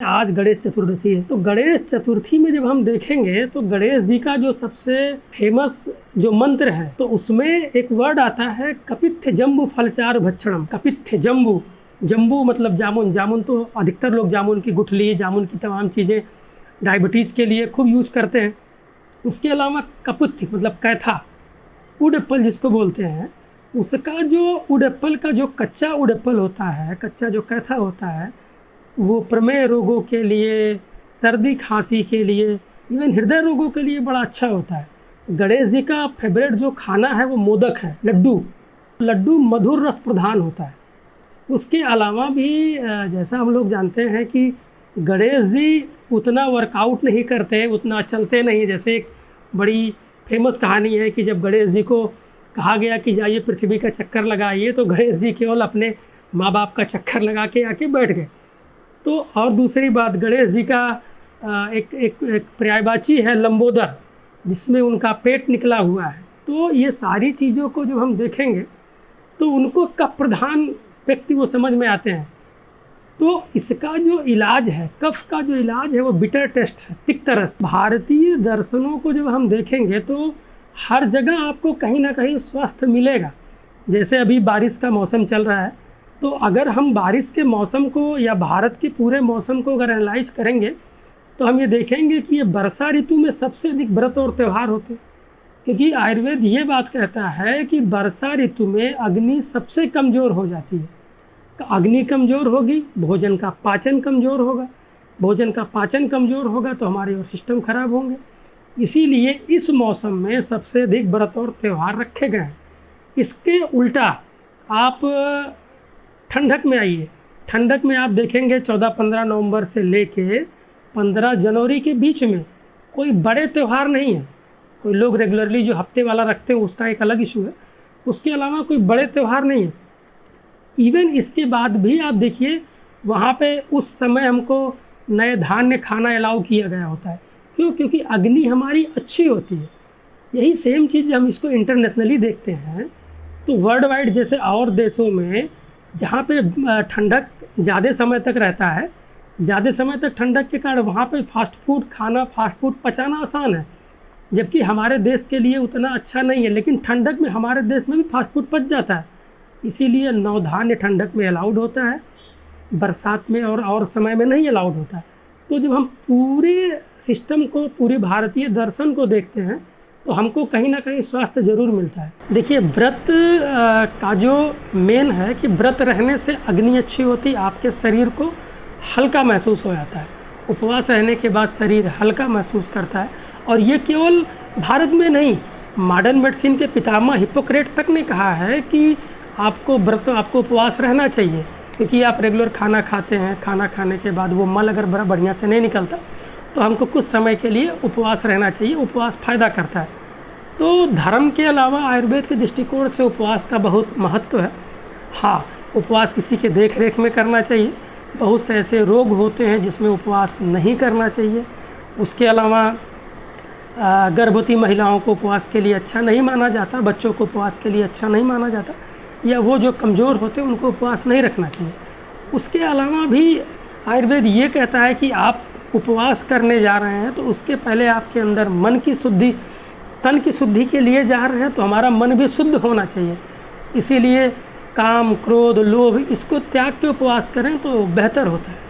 आज गणेश चतुर्दशी है, तो गणेश चतुर्थी में जब हम देखेंगे तो गणेश जी का जो सबसे फेमस जो मंत्र है तो उसमें एक वर्ड आता है कपित्थ जम्बू फलचार भक्षणम। कपित्थ जम्बू, जम्बू मतलब जामुन। जामुन तो अधिकतर लोग जामुन की गुठली, जामुन की तमाम चीज़ें डायबिटीज़ के लिए खूब यूज करते हैं। उसके अलावा कपित्थ मतलब कैथा, उड एप्पल जिसको बोलते हैं, उसका जो उड एप्पल का जो कच्चा उड एप्पल होता है, कच्चा जो कैथा होता है, वो प्रमेह रोगों के लिए, सर्दी खांसी के लिए, इवन हृदय रोगों के लिए बड़ा अच्छा होता है। गणेश जी का फेवरेट जो खाना है वो मोदक है, लड्डू। लड्डू मधुर रस प्रधान होता है। उसके अलावा भी जैसा हम लोग जानते हैं कि गणेश जी उतना वर्कआउट नहीं करते, उतना चलते नहीं। जैसे एक बड़ी फेमस कहानी है कि जब गणेश जी को कहा गया कि जाइए पृथ्वी का चक्कर लगाइए, तो गणेश जी केवल अपने माँ बाप का चक्कर लगा के आके बैठ गए। तो और दूसरी बात, गणेश जी का एक पर्यायवाची है लंबोदर, जिसमें उनका पेट निकला हुआ है। तो ये सारी चीज़ों को जब हम देखेंगे तो उनको कफ प्रधान व्यक्ति वो समझ में आते हैं। तो इसका जो इलाज है, कफ का जो इलाज है वो बिटर टेस्ट है, तिक्त रस। भारतीय दर्शनों को जब हम देखेंगे तो हर जगह आपको कहीं ना कहीं स्वास्थ्य मिलेगा। जैसे अभी बारिश का मौसम चल रहा है, तो अगर हम बारिश के मौसम को या भारत के पूरे मौसम को अगर एनालाइज करेंगे तो हम ये देखेंगे कि ये वर्षा ऋतु में सबसे अधिक व्रत और त्यौहार होते हैं। क्योंकि आयुर्वेद ये बात कहता है कि वर्षा ऋतु में अग्नि सबसे कमज़ोर हो जाती है। तो अग्नि कमज़ोर होगी, भोजन का पाचन कमज़ोर होगा, भोजन का पाचन कमज़ोर होगा तो हमारे और सिस्टम खराब होंगे। इसीलिए इस मौसम में सबसे अधिक व्रत और त्यौहार रखे गए हैं। इसके उल्टा आप ठंडक में आइए। ठंडक में आप देखेंगे 14-15 नवंबर से लेके 15 जनवरी के बीच में कोई बड़े त्यौहार नहीं है। कोई लोग रेगुलरली जो हफ्ते वाला रखते हैं उसका एक अलग इशू है, उसके अलावा कोई बड़े त्यौहार नहीं है। इवन इसके बाद भी आप देखिए वहाँ पे उस समय हमको नए धान्य खाना अलाउ किया गया होता है। क्यों? क्योंकि अग्नि हमारी अच्छी होती है। यही सेम चीज़ हम इसको इंटरनेशनली देखते हैं तो वर्ल्ड वाइड जैसे और देशों में जहाँ पे ठंडक ज़्यादा समय तक रहता है, ज़्यादा समय तक ठंडक के कारण वहाँ पे फास्ट फूड खाना, फास्ट फूड पचाना आसान है, जबकि हमारे देश के लिए उतना अच्छा नहीं है। लेकिन ठंडक में हमारे देश में भी फास्ट फूड पच जाता है। इसीलिए नवधान्य ठंडक में अलाउड होता है, बरसात में और समय में नहीं अलाउड होता है। तो जब हम पूरे सिस्टम को, पूरे भारतीय दर्शन को देखते हैं तो हमको कहीं ना कहीं स्वास्थ्य जरूर मिलता है। देखिए व्रत का जो मेन है कि व्रत रहने से अग्नि अच्छी होती, आपके शरीर को हल्का महसूस हो जाता है। उपवास रहने के बाद शरीर हल्का महसूस करता है। और ये केवल भारत में नहीं, मॉडर्न मेडिसिन के पितामह हिप्पोक्रेट तक ने कहा है कि आपको व्रत, आपको उपवास रहना चाहिए। क्योंकि आप रेगुलर खाना खाते हैं, खाना खाने के बाद वो मल अगर बढ़िया से नहीं निकलता तो हमको कुछ समय के लिए उपवास रहना चाहिए। उपवास फ़ायदा करता है। तो धर्म के अलावा आयुर्वेद के दृष्टिकोण से उपवास का बहुत महत्व है। हाँ, उपवास किसी के देख रेख में करना चाहिए। बहुत से ऐसे रोग होते हैं जिसमें उपवास नहीं करना चाहिए। उसके अलावा गर्भवती महिलाओं को उपवास के लिए अच्छा नहीं माना जाता, बच्चों को उपवास के लिए अच्छा नहीं माना जाता, या वो जो कमज़ोर होते हैं उनको उपवास नहीं रखना चाहिए। उसके अलावा भी आयुर्वेद ये कहता है कि आप उपवास करने जा रहे हैं तो उसके पहले आपके अंदर मन की शुद्धि, तन की शुद्धि के लिए जा रहे हैं तो हमारा मन भी शुद्ध होना चाहिए। इसीलिए काम, क्रोध, लोभ इसको त्याग के उपवास करें तो बेहतर होता है।